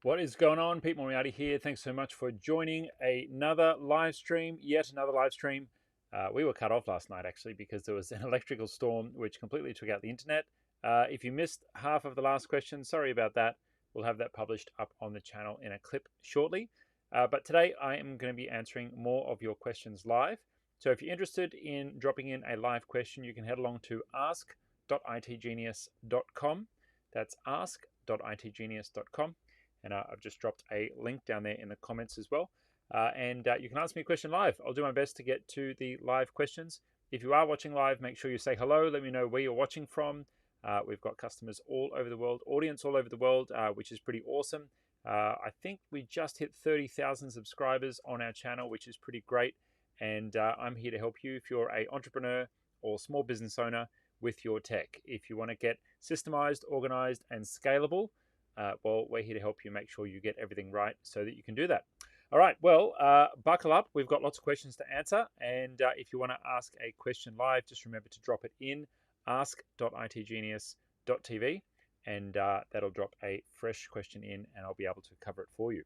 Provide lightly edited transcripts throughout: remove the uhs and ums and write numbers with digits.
What is going on? Pete Moriarty here. Thanks so much for joining another live stream, yet another live stream. We were cut off last night actually because there was an electrical storm which completely took out the internet. If you missed half of the last question, sorry about that. We'll have that published up on the channel in a clip shortly. But today I am going to be answering more of your questions live. So if you're interested in dropping in a live question, you can head along to ask.itgenius.com. That's ask.itgenius.com. And I've just dropped a link down there in the comments as well. And you can ask me a question live. I'll do my best to get to the live questions. If you are watching live, make sure you say hello. Let me know where you're watching from. We've got customers all over the world, audience all over the world, which is pretty awesome. I think we just hit 30,000 subscribers on our channel, which is pretty great. And I'm here to help you if you're an entrepreneur or small business owner with your tech. If you want to get systemized, organized, and scalable, well, we're here to help you make sure you get everything right so that you can do that. All right, well, buckle up. We've got lots of questions to answer. And if you want to ask a question live, just remember to drop it in ask.itgenius.tv, and that'll drop a fresh question in, and I'll be able to cover it for you.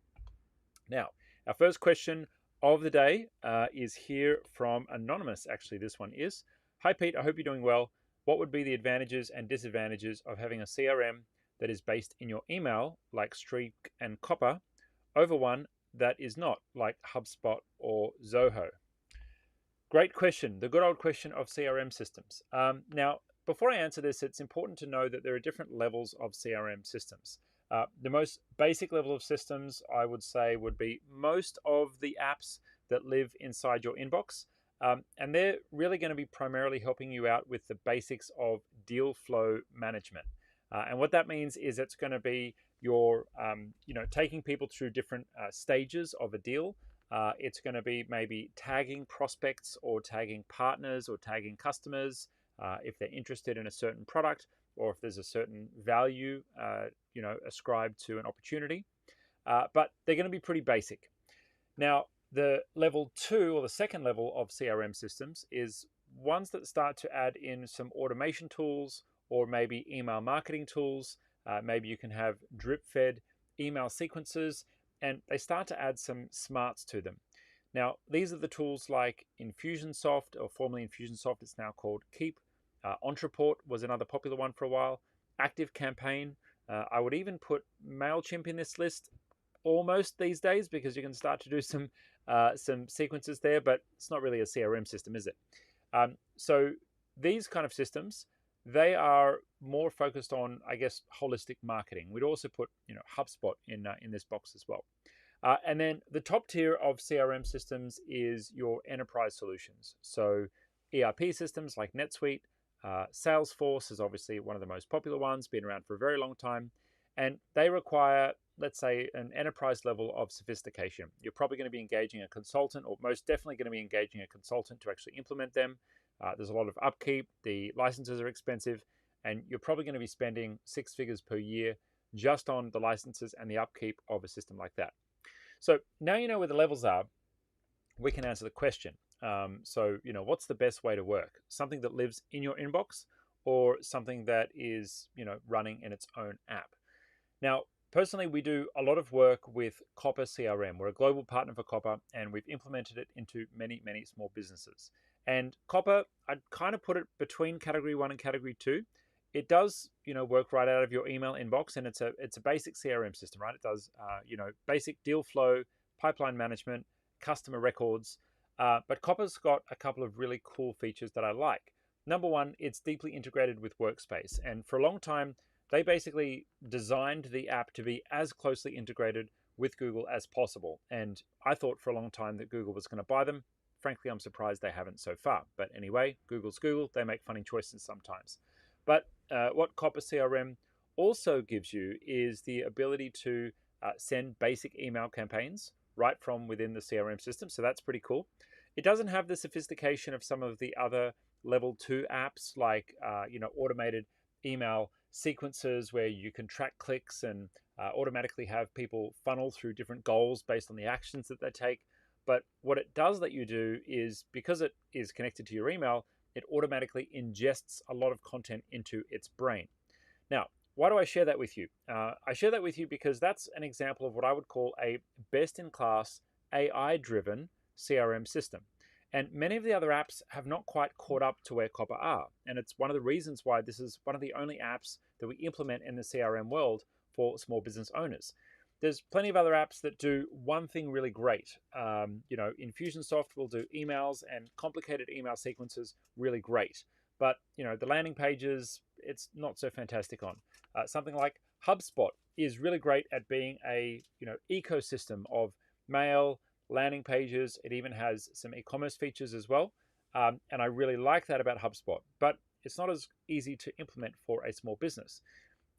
Now, our first question of the day is here from Anonymous. Actually, this one is, "Hi, Pete. I hope you're doing well. What would be the advantages and disadvantages of having a CRM that is based in your email, like Streak and Copper, over one that is not, like HubSpot or Zoho?" Great question. The good old question of CRM systems. Now, before I answer this, it's important to know that there are different levels of CRM systems. The most basic level of systems, I would say, would be most of the apps that live inside your inbox. And they're really going to be primarily helping you out with the basics of deal flow management. And what that means is it's going to be your, taking people through different stages of a deal. It's going to be maybe tagging prospects or tagging partners or tagging customers if they're interested in a certain product or if there's a certain value, ascribed to an opportunity. But they're going to be pretty basic. Now, the level 2 or the second level of CRM systems is ones that start to add in some automation tools or maybe email marketing tools. Maybe you can have drip-fed email sequences, and they start to add some smarts to them. Now, these are the tools like Infusionsoft, or formerly Infusionsoft, it's now called Keep. Ontraport was another popular one for a while. ActiveCampaign. I would even put MailChimp in this list almost these days because you can start to do some sequences there, but it's not really a CRM system, is it? So these kind of systems, they are more focused on, I guess, holistic marketing. We'd also put, HubSpot in this box as well. And then the top tier of CRM systems is your enterprise solutions. So ERP systems like NetSuite, Salesforce is obviously one of the most popular ones, been around for a very long time. And they require, let's say, an enterprise level of sophistication. You're probably going to be engaging a consultant, or most definitely going to be engaging a consultant to actually implement them. There's a lot of upkeep, the licenses are expensive, and you're probably going to be spending 6 figures per year just on the licenses and the upkeep of a system like that. So now you know where the levels are, we can answer the question. What's the best way to work? Something that lives in your inbox or something that is, running in its own app? Now, personally, we do a lot of work with Copper CRM. We're a global partner for Copper, and we've implemented it into many, many small businesses. And Copper, I'd kind of put it between category 1 and category 2. It does, work right out of your email inbox, and it's a basic CRM system, right? It does, basic deal flow, pipeline management, customer records. But Copper's got a couple of really cool features that I like. Number one, it's deeply integrated with Workspace, and for a long time, they basically designed the app to be as closely integrated with Google as possible. And I thought for a long time that Google was going to buy them. Frankly, I'm surprised they haven't so far. But anyway, Google's Google. They make funny choices sometimes. But what Copper CRM also gives you is the ability to send basic email campaigns right from within the CRM system. So that's pretty cool. It doesn't have the sophistication of some of the other level 2 apps like, automated email sequences where you can track clicks and automatically have people funnel through different goals based on the actions that they take. But what it does let you do is, because it is connected to your email, it automatically ingests a lot of content into its brain. Now, why do I share that with you? I share that with you because that's an example of what I would call a best-in-class AI-driven CRM system. And many of the other apps have not quite caught up to where Copper are. And it's one of the reasons why this is one of the only apps that we implement in the CRM world for small business owners. There's plenty of other apps that do one thing really great. Infusionsoft will do emails and complicated email sequences really great. But, the landing pages, it's not so fantastic on. Something like Hubspot is really great at being a, ecosystem of mail, landing pages. It even has some e-commerce features as well. And I really like that about HubSpot, but it's not as easy to implement for a small business.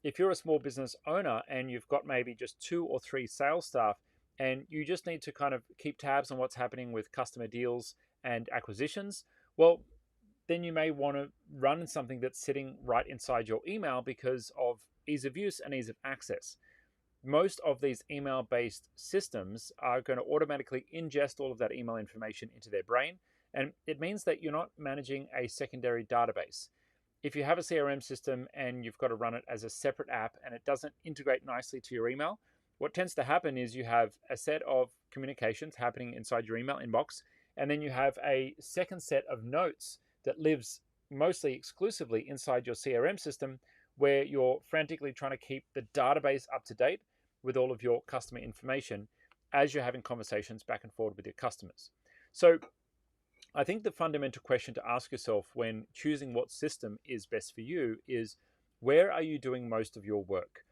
If you're a small business owner and you've got maybe just 2 or 3 sales staff and you just need to kind of keep tabs on what's happening with customer deals and acquisitions, well, then you may want to run something that's sitting right inside your email because of ease of use and ease of access. Most of these email-based systems are going to automatically ingest all of that email information into their brain, and it means that you're not managing a secondary database. If you have a CRM system and you've got to run it as a separate app and it doesn't integrate nicely to your email, what tends to happen is you have a set of communications happening inside your email inbox, and then you have a second set of notes that lives mostly exclusively inside your CRM system, where you're frantically trying to keep the database up to date with all of your customer information as you're having conversations back and forth with your customers. So I think the fundamental question to ask yourself when choosing what system is best for you is, where are you doing most of your work?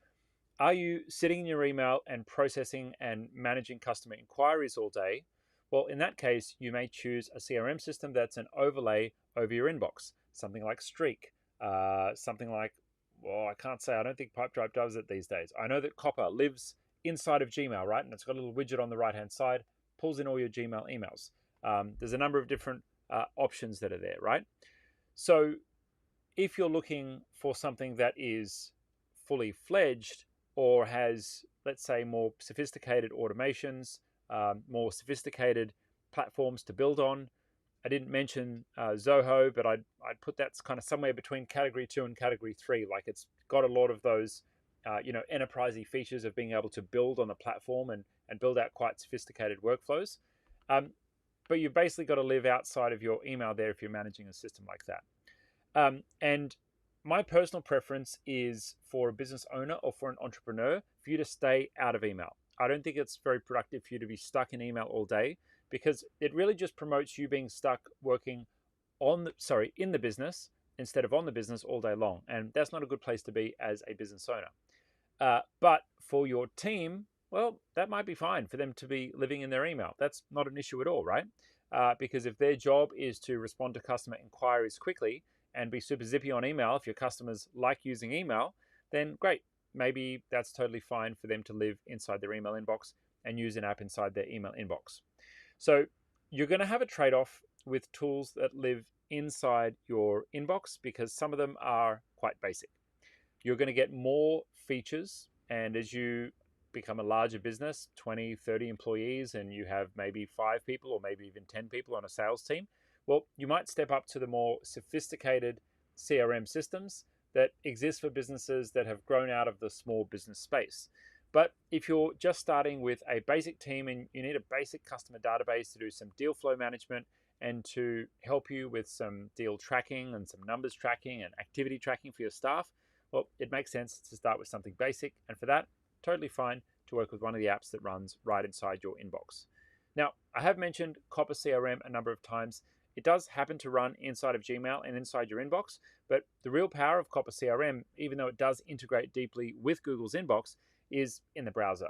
Are you sitting in your email and processing and managing customer inquiries all day? Well, in that case, you may choose a CRM system that's an overlay over your inbox, something like Streak, something like, well, I can't say, I don't think Pipedrive does it these days. I know that Copper lives inside of Gmail, right? And it's got a little widget on the right-hand side, pulls in all your Gmail emails. There's a number of different options that are there, right? So if you're looking for something that is fully fledged or has, let's say, more sophisticated automations, more sophisticated platforms to build on. I didn't mention Zoho, but I'd put that's kind of somewhere between category 2 and category 3. Like, it's got a lot of those, enterprise-y features of being able to build on the platform and build out quite sophisticated workflows. But you've basically got to live outside of your email there if you're managing a system like that. And my personal preference is for a business owner or for an entrepreneur for you to stay out of email. I don't think it's very productive for you to be stuck in email all day, because it really just promotes you being stuck working in the business instead of on the business all day long. And that's not a good place to be as a business owner. But for your team, well, that might be fine for them to be living in their email. That's not an issue at all, right? Because if their job is to respond to customer inquiries quickly and be super zippy on email, if your customers like using email, then great. Maybe that's totally fine for them to live inside their email inbox and use an app inside their email inbox. So you're going to have a trade-off with tools that live inside your inbox, because some of them are quite basic. You're going to get more features, and as you become a larger business, 20, 30 employees, and you have maybe 5 people or maybe even 10 people on a sales team, well, you might step up to the more sophisticated CRM systems that exist for businesses that have grown out of the small business space. But if you're just starting with a basic team and you need a basic customer database to do some deal flow management and to help you with some deal tracking and some numbers tracking and activity tracking for your staff, well, it makes sense to start with something basic. And for that, totally fine to work with one of the apps that runs right inside your inbox. Now, I have mentioned Copper CRM a number of times. It does happen to run inside of Gmail and inside your inbox, but the real power of Copper CRM, even though it does integrate deeply with Google's inbox, is in the browser.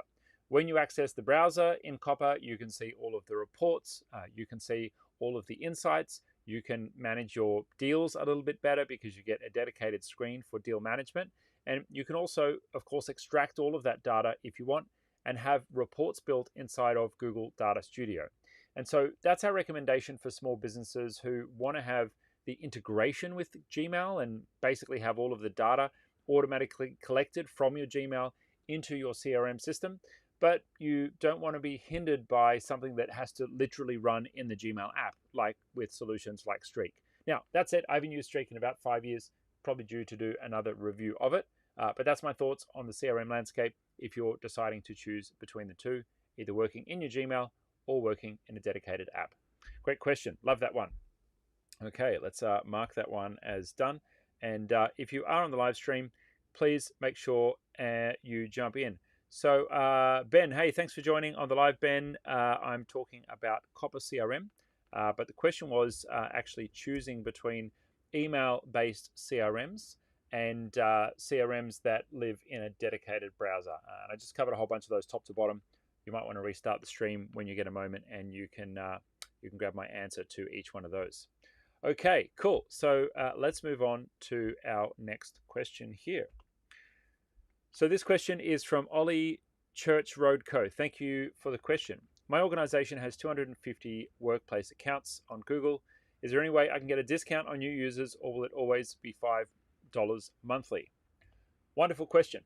When you access the browser in Copper, you can see all of the reports, you can see all of the insights, you can manage your deals a little bit better because you get a dedicated screen for deal management, and you can also, of course, extract all of that data if you want and have reports built inside of Google Data Studio. And so that's our recommendation for small businesses who want to have the integration with Gmail and basically have all of the data automatically collected from your Gmail into your CRM system, but you don't want to be hindered by something that has to literally run in the Gmail app, like with solutions like Streak. Now, that's it. I haven't used Streak in about 5 years, probably due to do another review of it. But that's my thoughts on the CRM landscape if you're deciding to choose between the two, either working in your Gmail or working in a dedicated app. Great question. Love that one. Okay, let's mark that one as done. And if you are on the live stream, please make sure you jump in. So Ben, hey, thanks for joining on the live, Ben. I'm talking about Copper CRM, but the question was actually choosing between email-based CRMs and CRMs that live in a dedicated browser. And I just covered a whole bunch of those top to bottom. You might want to restart the stream when you get a moment, and you can grab my answer to each one of those. Okay, cool. So let's move on to our next question here. So this question is from Ollie Church Road Co. Thank you for the question. My organization has 250 workplace accounts on Google. Is there any way I can get a discount on new users, or will it always be $5 monthly? Wonderful question.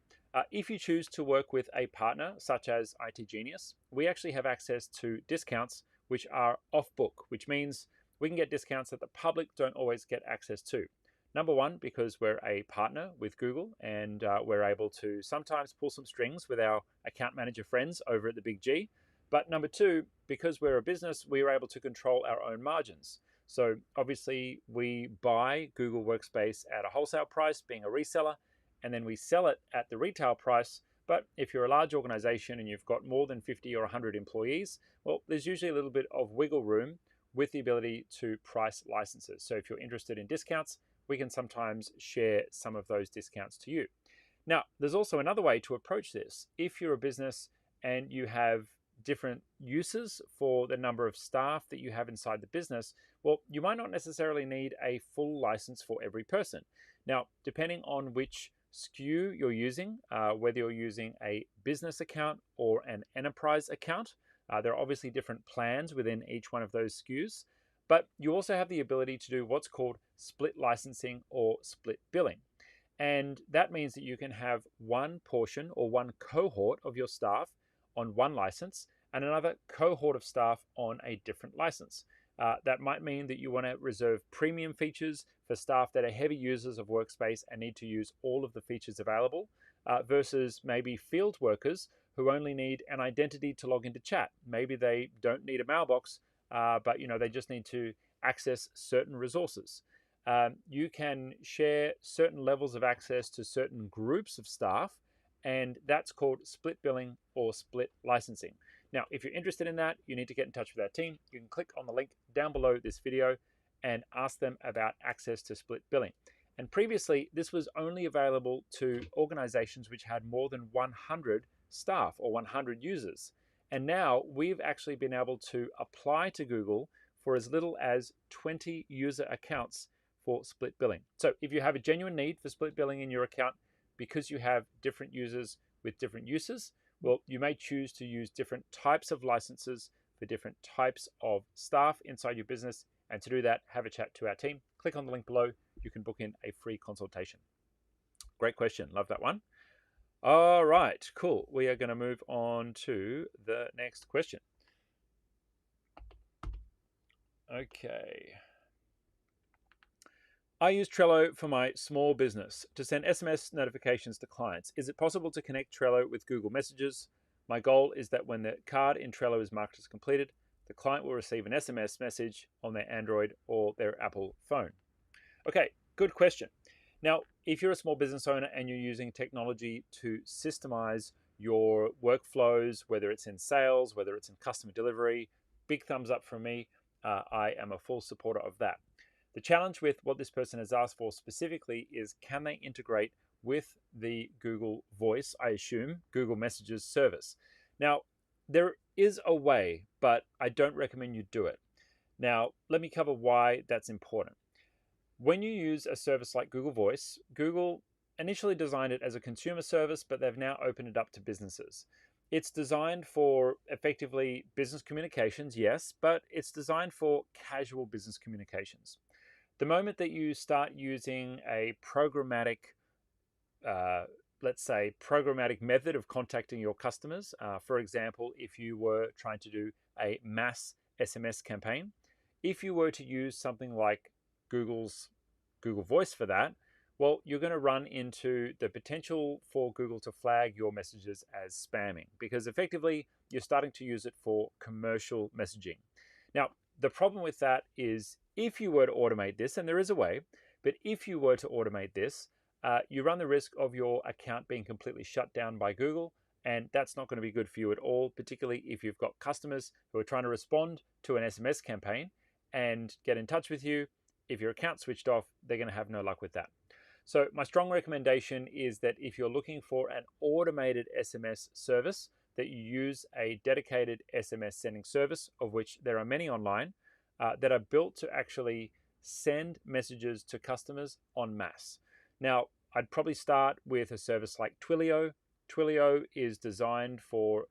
If you choose to work with a partner such as itGenius, we actually have access to discounts which are off book, which means we can get discounts that the public don't always get access to. Number one, because we're a partner with Google, and we're able to sometimes pull some strings with our account manager friends over at the Big G. But number two, because we're a business, we are able to control our own margins. So obviously we buy Google Workspace at a wholesale price, being a reseller, and then we sell it at the retail price. But if you're a large organization and you've got more than 50 or 100 employees, well, there's usually a little bit of wiggle room with the ability to price licenses. So if you're interested in discounts, we can sometimes share some of those discounts to you. Now, there's also another way to approach this. If you're a business and you have different uses for the number of staff that you have inside the business, well, you might not necessarily need a full license for every person. Now, depending on which SKU you're using, whether you're using a business account or an enterprise account, there are obviously different plans within each one of those SKUs, but you also have the ability to do what's called split licensing or split billing. And that means that you can have one portion or one cohort of your staff on one license and another cohort of staff on a different license. That might mean that you want to reserve premium features for staff that are heavy users of Workspace and need to use all of the features available, versus maybe field workers who only need an identity to log into chat. Maybe they don't need a mailbox, but they just need to access certain resources. You can share certain levels of access to certain groups of staff, and that's called split billing or split licensing. Now, if you're interested in that, you need to get in touch with our team. You can click on the link down below this video and ask them about access to split billing. And previously, this was only available to organizations which had more than 100 staff or 100 users. And now we've actually been able to apply to Google for as little as 20 user accounts for split billing. So if you have a genuine need for split billing in your account because you have different users with different uses, well, you may choose to use different types of licenses for different types of staff inside your business. And to do that, have a chat to our team. Click on the link below. You can book in a free consultation. Great question. Love that one. All right, cool. We are going to move on to the next question. Okay. I use Trello for my small business to send SMS notifications to clients. Is it possible to connect Trello with Google Messages? My goal is that when the card in Trello is marked as completed, the client will receive an SMS message on their Android or their Apple phone. Okay, good question. Now, if you're a small business owner and you're using technology to systemize your workflows, whether it's in sales, whether it's in customer delivery, big thumbs up from me. I am a full supporter of that. The challenge with what this person has asked for specifically is, can they integrate with the Google Voice, I assume, Google Messages service? Now, there is a way, but I don't recommend you do it. Now, let me cover why that's important. When you use a service like Google Voice, Google initially designed it as a consumer service, but they've now opened it up to businesses. It's designed for effectively business communications, yes, but it's designed for casual business communications. The moment that you start using a programmatic, let's say, programmatic method of contacting your customers, for example, if you were trying to do a mass SMS campaign, if you were to use something like Google Voice for that, well, you're going to run into the potential for Google to flag your messages as spamming, because effectively you're starting to use it for commercial messaging. Now, the problem with that is if you were to automate this, and there is a way, but if you were to automate this, you run the risk of your account being completely shut down by Google, and that's not going to be good for you at all, particularly if you've got customers who are trying to respond to an SMS campaign and get in touch with you. If your account's switched off, they're going to have no luck with that. So my strong recommendation is that if you're looking for an automated SMS service, that you use a dedicated SMS sending service, of which there are many online, that are built to actually send messages to customers en masse. Now, I'd probably start with a service like Twilio. Twilio is designed for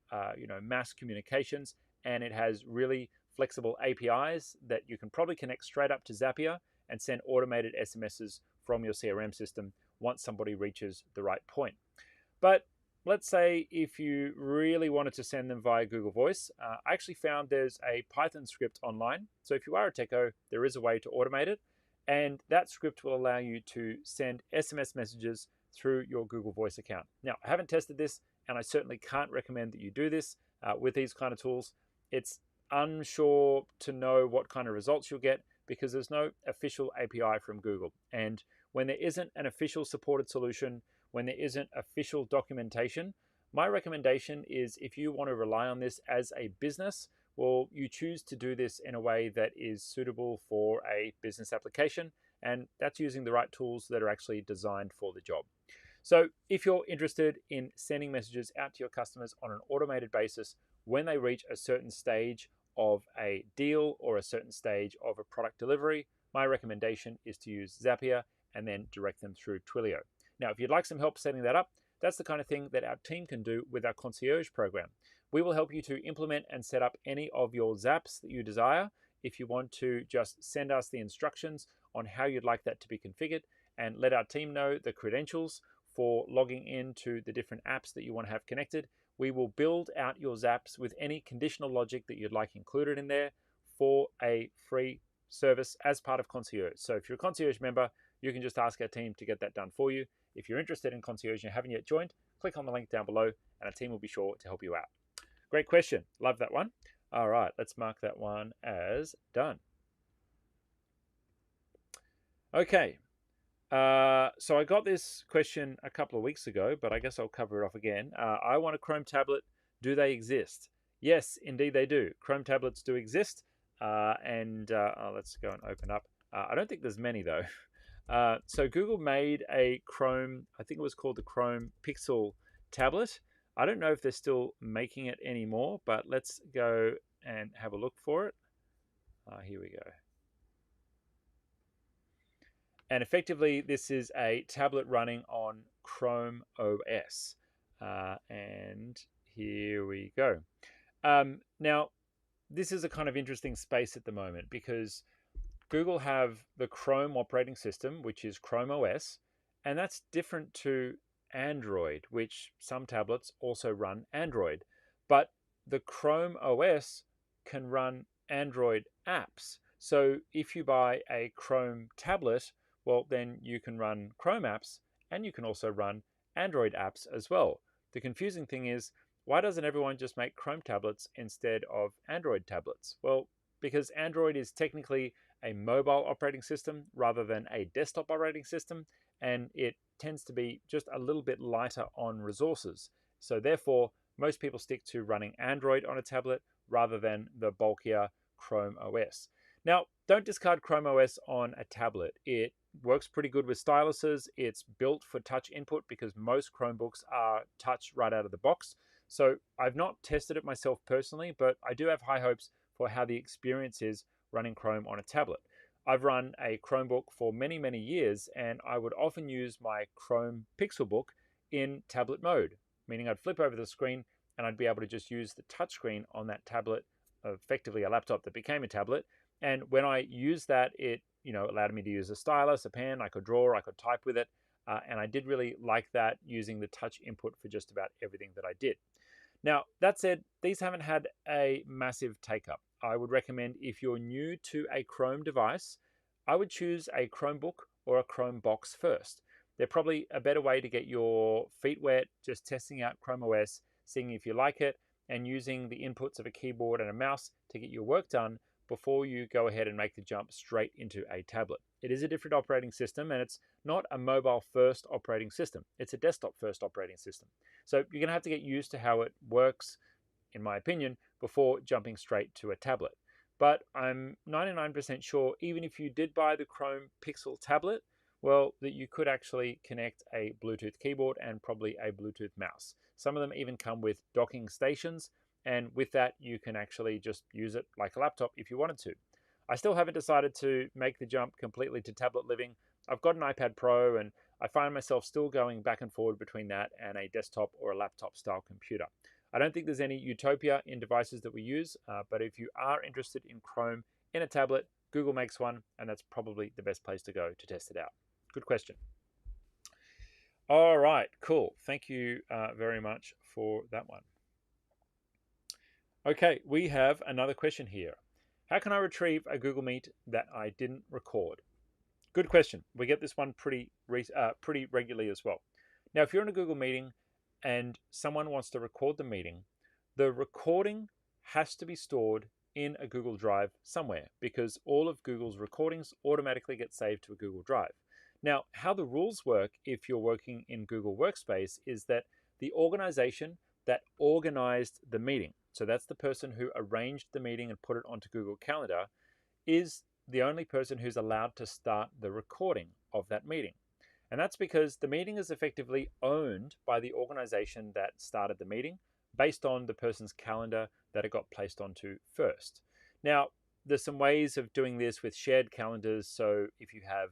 mass communications, and it has really flexible APIs that you can probably connect straight up to Zapier and send automated SMSs from your CRM system once somebody reaches the right point. But let's say if you really wanted to send them via Google Voice, I actually found there's a Python script online. So if you are a techo, there is a way to automate it. And that script will allow you to send SMS messages through your Google Voice account. Now, I haven't tested this, and I certainly can't recommend that you do this with these kind of tools. It's unsure to know what kind of results you'll get because there's no official API from Google. And when there isn't an official supported solution, when there isn't official documentation, my recommendation is if you want to rely on this as a business, well, you choose to do this in a way that is suitable for a business application, and that's using the right tools that are actually designed for the job. So if you're interested in sending messages out to your customers on an automated basis when they reach a certain stage of a deal or a certain stage of a product delivery, my recommendation is to use Zapier and then direct them through Twilio. Now, if you'd like some help setting that up, that's the kind of thing that our team can do with our concierge program. We will help you to implement and set up any of your Zaps that you desire. If you want to just send us the instructions on how you'd like that to be configured and let our team know the credentials for logging into the different apps that you want to have connected, we will build out your Zaps with any conditional logic that you'd like included in there for a free service as part of Concierge. So if you're a Concierge member, you can just ask our team to get that done for you. If you're interested in Concierge and you haven't yet joined, click on the link down below and our team will be sure to help you out. Great question. Love that one. All right, let's mark that one as done. Okay. So I got this question a couple of weeks ago, but I guess I'll cover it off again. I want a Chrome tablet. Do they exist? Yes, indeed they do. Chrome tablets do exist. Let's go and open up. I don't think there's many though. So Google made a Chrome, I think it was called the Chrome Pixel tablet. I don't know if they're still making it anymore, but let's go and have a look for it. Here we go. And effectively, this is a tablet running on Chrome OS. And here we go. Now, this is a kind of interesting space at the moment because Google have the Chrome operating system, which is Chrome OS, and that's different to Android, which some tablets also run Android. But the Chrome OS can run Android apps. So if you buy a Chrome tablet, well, then you can run Chrome apps and you can also run Android apps as well. The confusing thing is, why doesn't everyone just make Chrome tablets instead of Android tablets? Well, because Android is technically a mobile operating system rather than a desktop operating system, and it tends to be just a little bit lighter on resources. So therefore, most people stick to running Android on a tablet rather than the bulkier Chrome OS. Now, don't discard Chrome OS on a tablet. It works pretty good with styluses. It's built for touch input because most Chromebooks are touch right out of the box. So I've not tested it myself personally, but I do have high hopes for how the experience is running Chrome on a tablet. I've run a Chromebook for many, many years, and I would often use my Chrome Pixelbook in tablet mode, meaning I'd flip over the screen and I'd be able to just use the touchscreen on that tablet, effectively a laptop that became a tablet. And when I used that, it allowed me to use a stylus, a pen, I could draw, I could type with it. And I did really like that, using the touch input for just about everything that I did. Now, that said, these haven't had a massive take-up. I would recommend if you're new to a Chrome device, I would choose a Chromebook or a Chromebox first. they're probably a better way to get your feet wet, just testing out Chrome OS, seeing if you like it, and using the inputs of a keyboard and a mouse to get your work done before you go ahead and make the jump straight into a tablet. It is a different operating system, and it's not a mobile first operating system. It's a desktop first operating system. So you're going to have to get used to how it works, in my opinion, before jumping straight to a tablet. But I'm 99% sure, even if you did buy the Chrome Pixel tablet, well, that you could actually connect a Bluetooth keyboard and probably a Bluetooth mouse. Some of them even come with docking stations, and with that, you can actually just use it like a laptop if you wanted to. I still haven't decided to make the jump completely to tablet living. I've got an iPad Pro, and I find myself still going back and forward between that and a desktop or a laptop style computer. I don't think there's any utopia in devices that we use, but if you are interested in Chrome in a tablet, Google makes one, and that's probably the best place to go to test it out. Good question. All right, cool. Thank you very much for that one. Okay, we have another question here. How can I retrieve a Google Meet that I didn't record? Good question. We get this one pretty regularly as well. Now, if you're in a Google meeting and someone wants to record the meeting, the recording has to be stored in a Google Drive somewhere, because all of Google's recordings automatically get saved to a Google Drive. Now, how the rules work if you're working in Google Workspace is that the organization that organized the meeting, so that's the person who arranged the meeting and put it onto Google Calendar, is the only person who's allowed to start the recording of that meeting. And that's because the meeting is effectively owned by the organization that started the meeting based on the person's calendar that it got placed onto first. Now, there's some ways of doing this with shared calendars. So if you have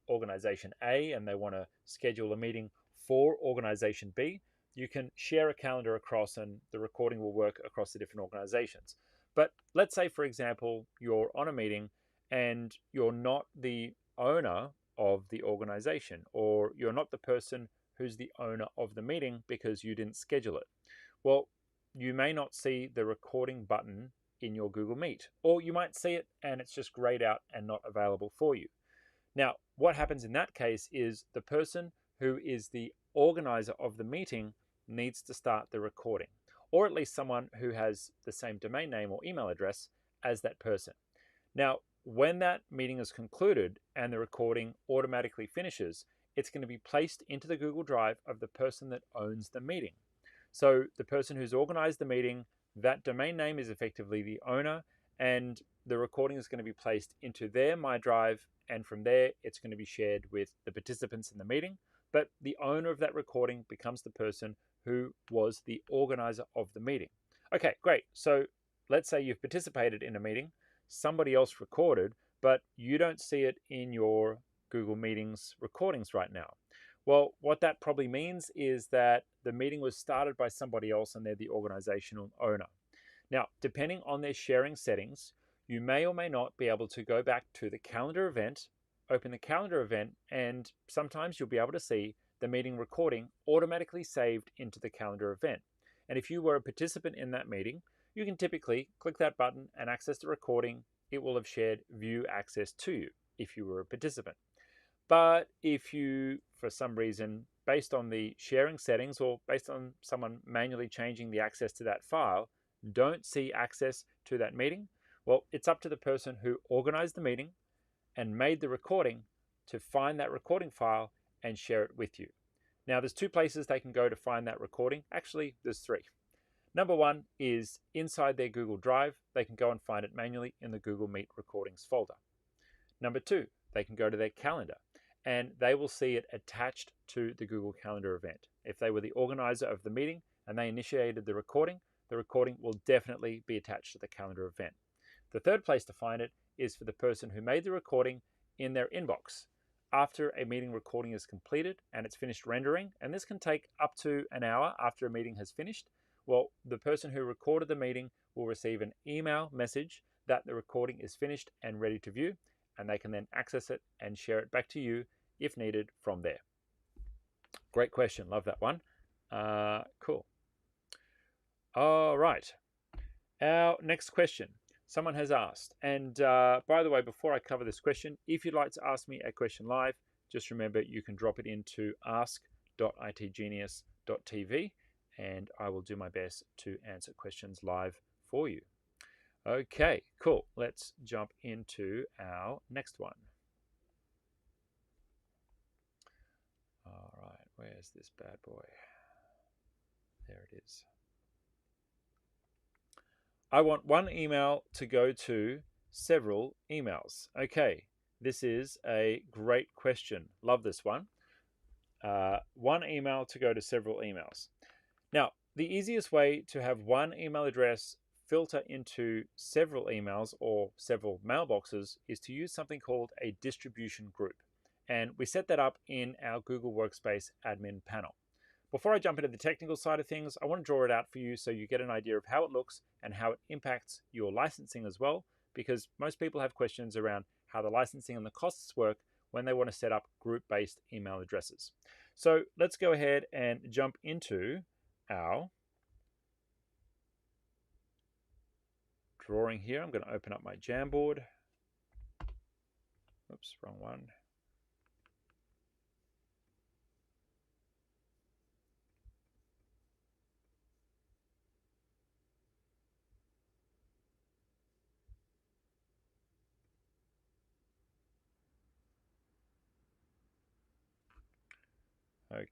organization A and they want to schedule a meeting for organization B, you can share a calendar across and the recording will work across the different organizations. But let's say, for example, you're on a meeting and you're not the owner of the organization, or you're not the person who's the owner of the meeting because you didn't schedule it. Well, you may not see the recording button in your Google Meet, or you might see it and it's just grayed out and not available for you. Now, what happens in that case is the person who is the organizer of the meeting needs to start the recording, or at least someone who has the same domain name or email address as that person. Now, when that meeting is concluded and the recording automatically finishes, it's going to be placed into the Google Drive of the person that owns the meeting. So the person who's organized the meeting, that domain name is effectively the owner, and the recording is going to be placed into their My Drive, and from there it's going to be shared with the participants in the meeting. But the owner of that recording becomes the person who was the organizer of the meeting. Okay, great. So let's say you've participated in a meeting, somebody else recorded, but you don't see it in your Google Meetings recordings right now. Well, what that probably means is that the meeting was started by somebody else and they're the organizational owner. Now, depending on their sharing settings, you may or may not be able to go back to the calendar event, open the calendar event, and sometimes you'll be able to see the meeting recording automatically saved into the calendar event. And if you were a participant in that meeting, you can typically click that button and access the recording. It will have shared view access to you if you were a participant. But if you, for some reason, based on the sharing settings or based on someone manually changing the access to that file, don't see access to that meeting, well, it's up to the person who organized the meeting and made the recording to find that recording file and share it with you. Now, there's two places they can go to find that recording. Actually, there's three. Number one is inside their Google Drive. They can go and find it manually in the Google Meet recordings folder. Number two, they can go to their calendar and they will see it attached to the Google Calendar event. If they were the organizer of the meeting and they initiated the recording will definitely be attached to the calendar event. The third place to find it is for the person who made the recording in their inbox. After a meeting recording is completed and it's finished rendering, and this can take up to an hour after a meeting has finished, well, the person who recorded the meeting will receive an email message that the recording is finished and ready to view, and they can then access it and share it back to you if needed from there. Great question. Love that one. Cool. All right. Our next question. Someone has asked, and by the way, before I cover this question, if you'd like to ask me a question live, just remember you can drop it into ask.itgenius.tv and I will do my best to answer questions live for you. Okay, cool. Let's jump into our next one. All right, where's this bad boy? There it is. I want one email to go to several emails. Okay, this is a great question. Love this one. One email to go to several emails. Now, the easiest way to have one email address filter into several emails or several mailboxes is to use something called a distribution group. And we set that up in our Google Workspace admin panel. Before I jump into the technical side of things, I want to draw it out for you so you get an idea of how it looks and how it impacts your licensing as well, because most people have questions around how the licensing and the costs work when they want to set up group-based email addresses. So let's go ahead and jump into our drawing here. I'm going to open up my Jamboard. Oops, wrong one.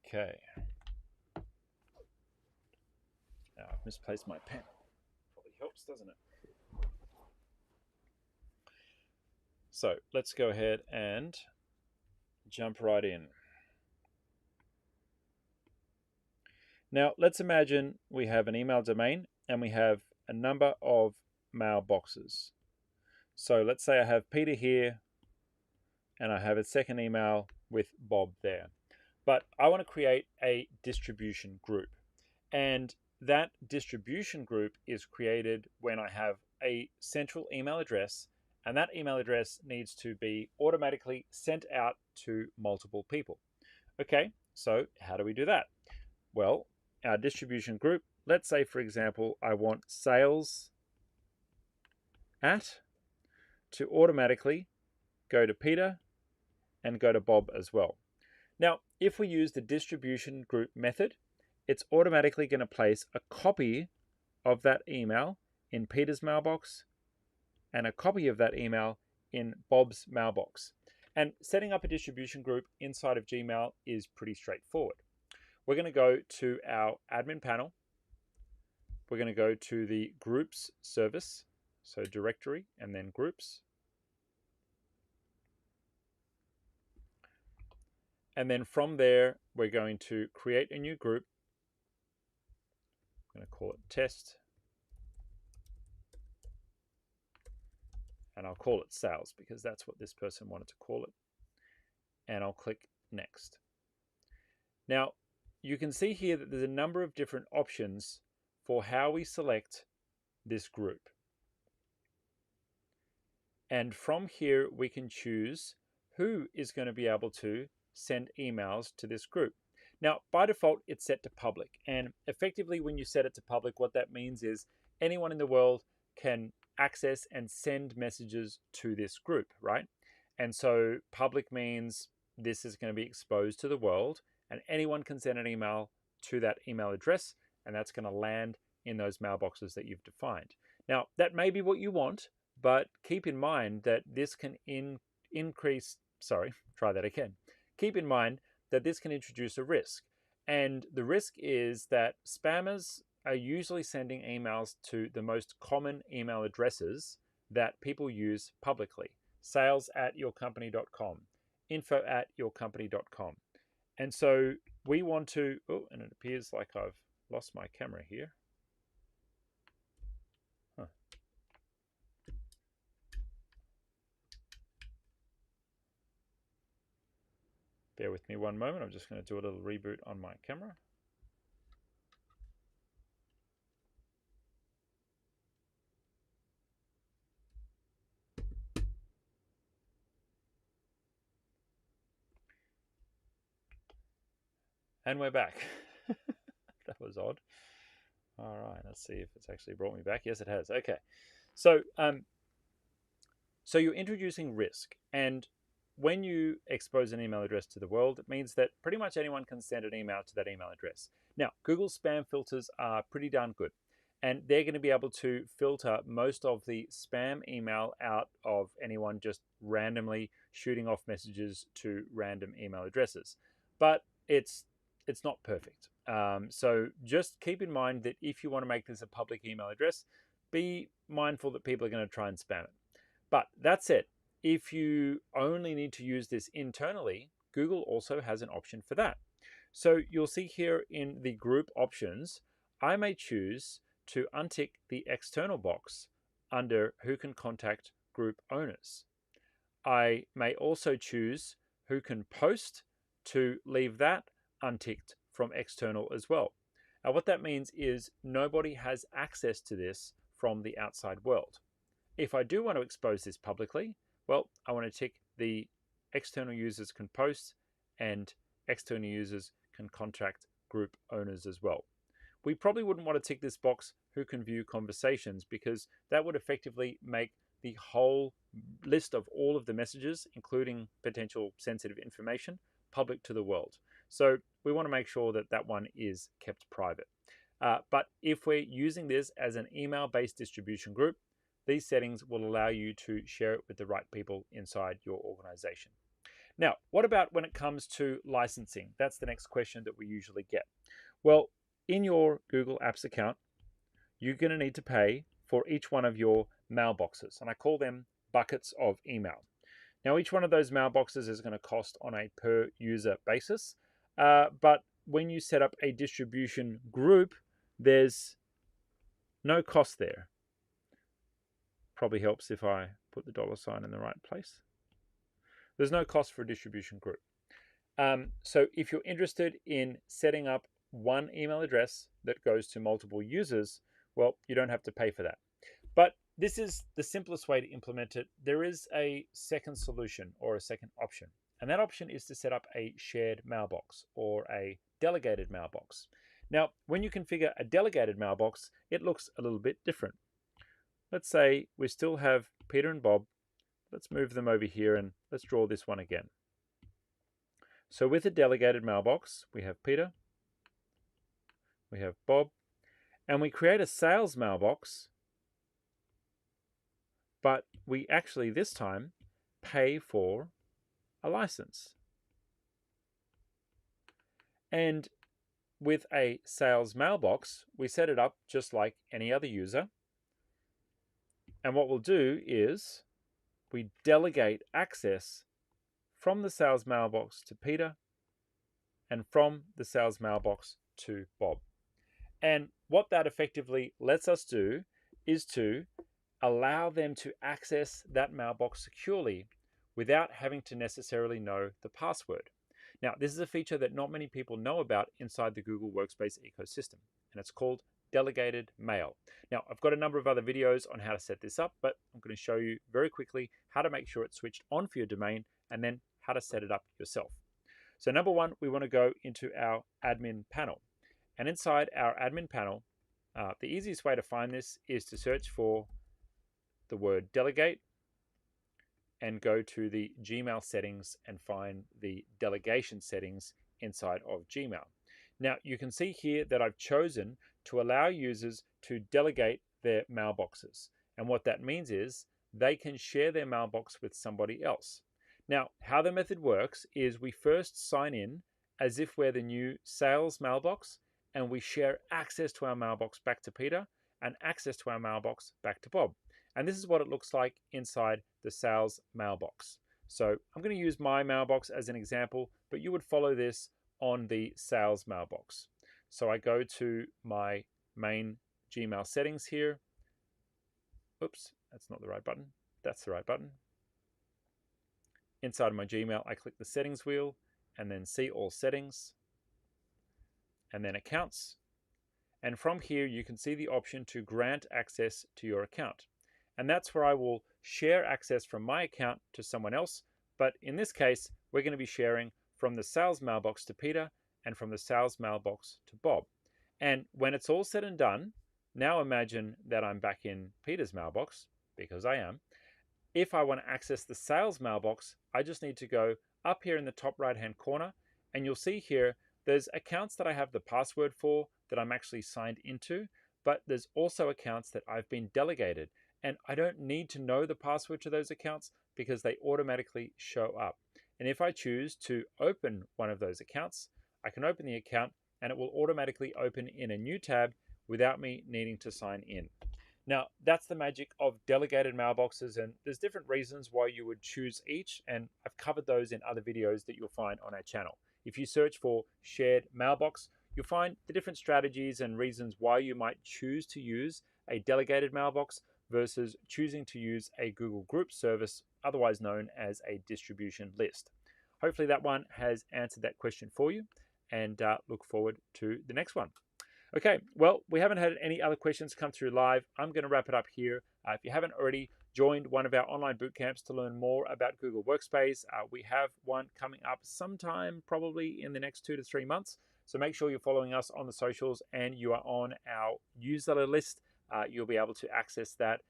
Okay. Now I've misplaced my pen. Probably helps, doesn't it? So let's go ahead and jump right in. Now let's imagine we have an email domain and we have a number of mailboxes. So let's say I have Peter here and I have a second email with Bob there. But I want to create a distribution group. And that distribution group is created when I have a central email address, and that email address needs to be automatically sent out to multiple people. Okay, so how do we do that? Well, our distribution group, let's say, for example, I want sales at to automatically go to Peter and go to Bob as well. Now, if we use the distribution group method, it's automatically going to place a copy of that email in Peter's mailbox and a copy of that email in Bob's mailbox. And setting up a distribution group inside of Gmail is pretty straightforward. We're going to go to our admin panel. We're going to go to the groups service, so directory and then groups. And then from there, we're going to create a new group. I'm going to call it test. And I'll call it sales because that's what this person wanted to call it. And I'll click next. Now, you can see here that there's a number of different options for how we select this group. And from here, we can choose who is going to be able to send emails to this group. Now, by default, it's set to public. And effectively, when you set it to public, what that means is anyone in the world can access and send messages to this group, right? And so public means this is going to be exposed to the world and anyone can send an email to that email address and that's going to land in those mailboxes that you've defined. Now, that may be what you want, but keep in mind that this can Keep in mind that this can introduce a risk. And the risk is that spammers are usually sending emails to the most common email addresses that people use publicly. sales@yourcompany.com, info@yourcompany.com. And so we want to, oh, and it appears like I've lost my camera here. Bear with me one moment. I'm just going to do a little reboot on my camera. And we're back. That was odd. All right, let's see if it's actually brought me back. Yes, it has. Okay. So, so you're introducing risk, and when you expose an email address to the world, it means that pretty much anyone can send an email to that email address. Now, Google spam filters are pretty darn good, and they're going to be able to filter most of the spam email out of anyone just randomly shooting off messages to random email addresses. But it's not perfect. So just keep in mind that if you want to make this a public email address, be mindful that people are going to try and spam it. But that said, if you only need to use this internally, Google also has an option for that. So you'll see here in the group options, I may choose to untick the external box under who can contact group owners. I may also choose who can post to leave that unticked from external as well. Now what that means is nobody has access to this from the outside world. If I do want to expose this publicly, well, I want to tick the external users can post and external users can contact group owners as well. We probably wouldn't want to tick this box who can view conversations, because that would effectively make the whole list of all of the messages, including potential sensitive information, public to the world. So we want to make sure that that one is kept private. But if we're using this as an email-based distribution group, these settings will allow you to share it with the right people inside your organization. Now, what about when it comes to licensing? That's the next question that we usually get. Well, in your Google Apps account, you're going to need to pay for each one of your mailboxes, and I call them buckets of email. Now, each one of those mailboxes is going to cost on a per user basis, but when you set up a distribution group, there's no cost there. Probably helps if I put the $ in the right place. There's no cost for a distribution group. So if you're interested in setting up one email address that goes to multiple users, well, you don't have to pay for that. But this is the simplest way to implement it. There is a second solution or a second option, and that option is to set up a shared mailbox or a delegated mailbox. Now, when you configure a delegated mailbox, it looks a little bit different. Let's say we still have Peter and Bob. Let's move them over here and let's draw this one again. So with a delegated mailbox, we have Peter, we have Bob, and we create a sales mailbox, but we actually this time pay for a license. And with a sales mailbox, we set it up just like any other user. And what we'll do is we delegate access from the sales mailbox to Peter and from the sales mailbox to Bob. And what that effectively lets us do is to allow them to access that mailbox securely without having to necessarily know the password. Now, this is a feature that not many people know about inside the Google Workspace ecosystem, and it's called delegated mail. Now, I've got a number of other videos on how to set this up, but I'm going to show you very quickly how to make sure it's switched on for your domain and then how to set it up yourself. So number one, we want to go into our admin panel. And inside our admin panel, the easiest way to find this is to search for the word delegate and go to the Gmail settings and find the delegation settings inside of Gmail. Now, you can see here that I've chosen to allow users to delegate their mailboxes. And what that means is they can share their mailbox with somebody else. Now, how the method works is we first sign in as if we're the new sales mailbox, and we share access to our mailbox back to Peter and access to our mailbox back to Bob. And this is what it looks like inside the sales mailbox. So I'm going to use my mailbox as an example, but you would follow this on the sales mailbox. So I go to my main Gmail settings here. Oops, that's not the right button. That's the right button. Inside of my Gmail, I click the settings wheel and then see all settings and then accounts. And from here, you can see the option to grant access to your account. And that's where I will share access from my account to someone else. But in this case, we're going to be sharing from the sales mailbox to Peter and from the sales mailbox to Bob. And when it's all said and done, now imagine that I'm back in Peter's mailbox, because I am. if I want to access the sales mailbox, I just need to go up here in the top right hand corner, and you'll see here there's accounts that I have the password for that I'm actually signed into, but there's also accounts that I've been delegated, and I don't need to know the password to those accounts because they automatically show up. And if I choose to open one of those accounts, I can open the account and it will automatically open in a new tab without me needing to sign in. Now, that's the magic of delegated mailboxes, and there's different reasons why you would choose each, and I've covered those in other videos that you'll find on our channel. If you search for shared mailbox, you'll find the different strategies and reasons why you might choose to use a delegated mailbox versus choosing to use a Google Group service, otherwise known as a distribution list. Hopefully that one has answered that question for you, and look forward to the next one. Okay, well, we haven't had any other questions come through live. I'm going to wrap it up here. If you haven't already joined one of our online boot camps to learn more about Google Workspace, we have one coming up sometime probably in the next 2 to 3 months. So make sure you're following us on the socials and you are on our newsletter list. You'll be able to access that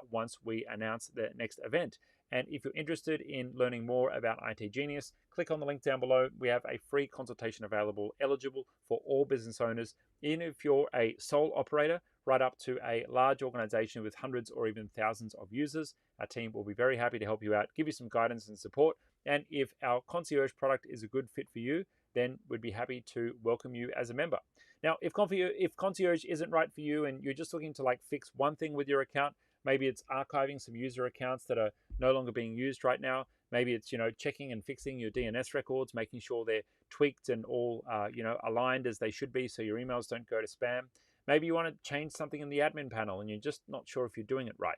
once we announce the next event. And if you're interested in learning more about itGenius, click on the link down below. We have a free consultation available, eligible for all business owners, even if you're a sole operator, right up to a large organization with hundreds or even thousands of users. Our team will be very happy to help you out, give you some guidance and support. And if our concierge product is a good fit for you, then we'd be happy to welcome you as a member. Now, if concierge isn't right for you and you're just looking to fix one thing with your account, maybe it's archiving some user accounts that are no longer being used right now. Maybe it's checking and fixing your DNS records, making sure they're tweaked and all aligned as they should be, so your emails don't go to spam. Maybe you want to change something in the admin panel and you're just not sure if you're doing it right.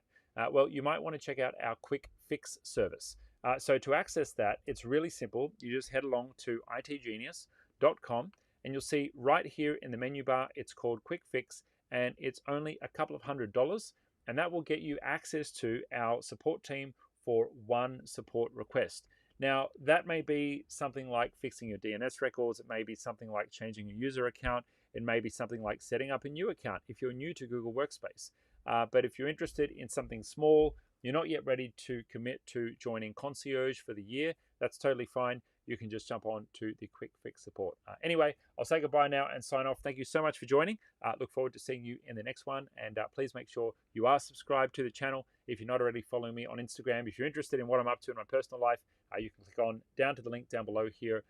Well, you might want to check out our quick fix service. So to access that, it's really simple. You just head along to itgenius.com and you'll see right here in the menu bar, it's called Quick Fix, and it's only a couple of $100. And that will get you access to our support team for one support request. Now, that may be something like fixing your DNS records. It may be something like changing a user account. It may be something like setting up a new account if you're new to Google Workspace. But if you're interested in something small, you're not yet ready to commit to joining Concierge for the year, that's totally fine. You can just jump on to the Quick Fix support. Anyway, I'll say goodbye now and sign off. Thank you so much for joining. Look forward to seeing you in the next one. And please make sure you are subscribed to the channel. If you're not already following me on Instagram, if you're interested in what I'm up to in my personal life, you can click on down to the link down below here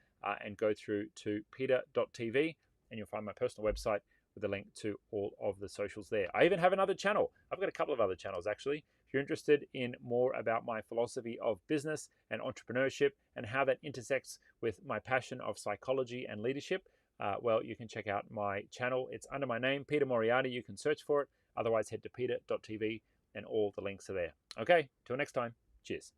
and go through to peter.tv, and you'll find my personal website with a link to all of the socials there. I even have another channel. I've got a couple of other channels actually. If you're interested in more about my philosophy of business and entrepreneurship and how that intersects with my passion of psychology and leadership, well, you can check out my channel. It's under my name, Peter Moriarty. You can search for it. Otherwise, head to peter.tv and all the links are there. Okay, till next time. Cheers.